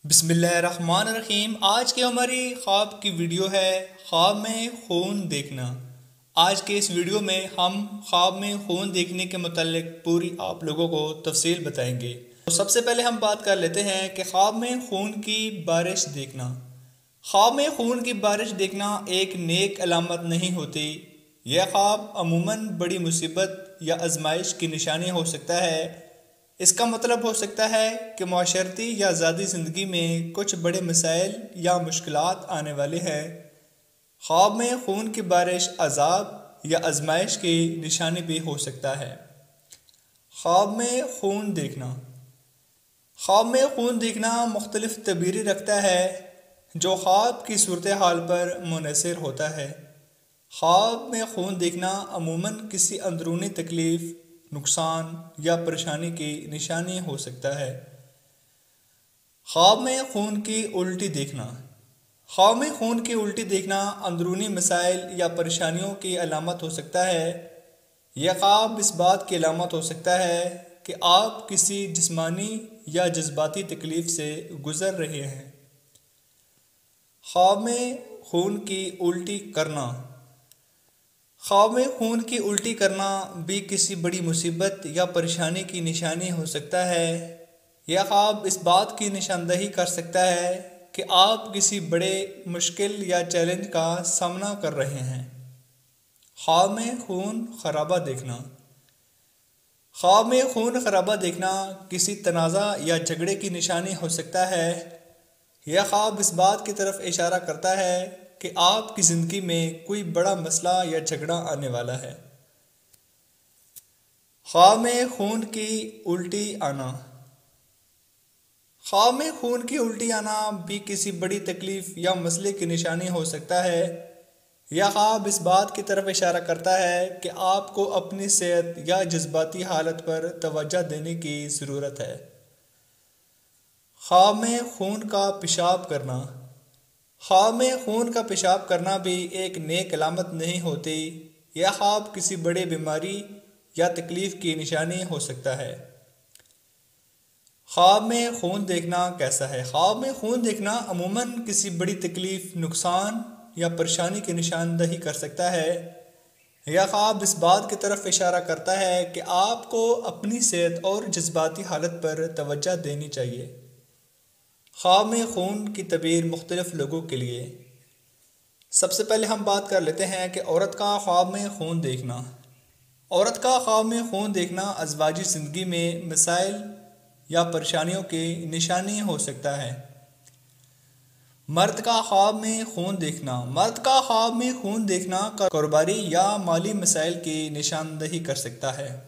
بسم اللہ الرحمن الرحیم۔ آج کی ہماری خواب کی ویڈیو ہے خواب میں خون دیکھنا۔ آج کے اس ویڈیو میں ہم خواب میں خون دیکھنے کے متعلق پوری آپ لوگوں کو تفصیل بتائیں گے۔ تو سب سے پہلے ہم بات کر لیتے ہیں کہ خواب میں خون کی بارش دیکھنا۔ خواب میں خون کی بارش دیکھنا ایک نیک علامت نہیں ہوتی۔ یہ خواب عموماً بڑی مصیبت یا آزمائش کی نشانی ہو سکتا ہے۔ اس کا مطلب ہو سکتا ہے کہ معاشرتی یا ذاتی زندگی میں کچھ بڑے مسائل یا مشکلات آنے والے ہیں۔ خواب میں خون کی بارش عذاب یا آزمائش کی نشانی بھی ہو سکتا ہے۔ خواب میں خون دیکھنا۔ خواب میں خون دیکھنا مختلف تعبیریں رکھتا ہے جو خواب کی صورتحال پر منحصر ہوتا ہے۔ خواب میں خون دیکھنا عموماً کسی اندرونی تکلیف، نقصان یا پریشانی کی نشانی ہو سکتا ہے۔ خواب میں خون کی الٹی دیکھنا۔ خواب میں خون کی الٹی دیکھنا اندرونی مسائل یا پریشانیوں کی علامت ہو سکتا ہے۔ یہ خواب اس بات کی علامت ہو سکتا ہے کہ آپ کسی جسمانی یا جذباتی تکلیف سے گزر رہے ہیں۔ خواب میں خون کی الٹی کرنا۔ خواب میں خون کی الٹی کرنا بھی کسی بڑی مصیبت یا پریشانی کی نشانی ہو سکتا ہے۔ یہ خواب اس بات کی نشاندہی کر سکتا ہے کہ آپ کسی بڑے مشکل یا چیلنج کا سامنا کر رہے ہیں۔ خواب میں خون خرابہ دیکھنا۔ خواب میں خون خرابہ دیکھنا کسی تنازع یا جھگڑے کی نشانی ہو سکتا ہے۔ یہ خواب اس بات کی طرف اشارہ کرتا ہے کہ آپ کی زندگی میں کوئی بڑا مسئلہ یا جھگڑا آنے والا ہے۔ خواب میں خون کی الٹی آنا۔ خواب میں خون کی الٹی آنا بھی کسی بڑی تکلیف یا مسئلے کی نشانی ہو سکتا ہے۔ یہ خواب اس بات کی طرف اشارہ کرتا ہے کہ آپ کو اپنی صحت یا جذباتی حالت پر توجہ دینے کی ضرورت ہے۔ خواب میں خون کا پیشاب کرنا۔ خواب میں خون کا پیشاب کرنا بھی ایک نیک علامت نہیں ہوتی۔ یہ خواب کسی بڑے بیماری یا تکلیف کی نشانی ہو سکتا ہے۔ خواب میں خون دیکھنا کیسا ہے؟ خواب میں خون دیکھنا عموماً کسی بڑی تکلیف، نقصان یا پریشانی کی نشاندہی کر سکتا ہے۔ یہ خواب اس بات کی طرف اشارہ کرتا ہے کہ آپ کو اپنی صحت اور جذباتی حالت پر توجہ دینی چاہیے۔ خواب میں خون کی تعبیر مختلف لوگوں کے لیے۔ سب سے پہلے ہم بات کر لیتے ہیں کہ عورت کا خواب میں خون دیکھنا۔ عورت کا خواب میں خون دیکھنا ازواجی زندگی میں مسائل یا پریشانیوں کی نشانی ہو سکتا ہے۔ مرد کا خواب میں خون دیکھنا۔ مرد کا خواب میں خون دیکھنا کاروباری یا مالی مسائل کی نشاندہی کر سکتا ہے۔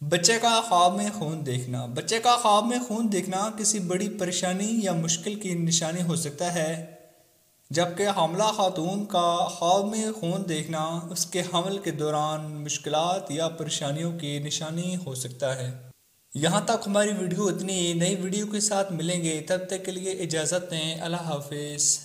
بچے کا خواب میں خون دیکھنا۔ بچے کا خواب میں خون دیکھنا کسی بڑی پریشانی یا مشکل کی نشانی ہو سکتا ہے، جبکہ حاملہ خاتون کا خواب میں خون دیکھنا اس کے حمل کے دوران مشکلات یا پریشانیوں کی نشانی ہو سکتا ہے۔ یہاں تک ہماری ویڈیو اتنی ہی۔ نئی ویڈیو کے ساتھ ملیں گے، تب تک کے لیے اجازت دیں۔ اللہ حافظ۔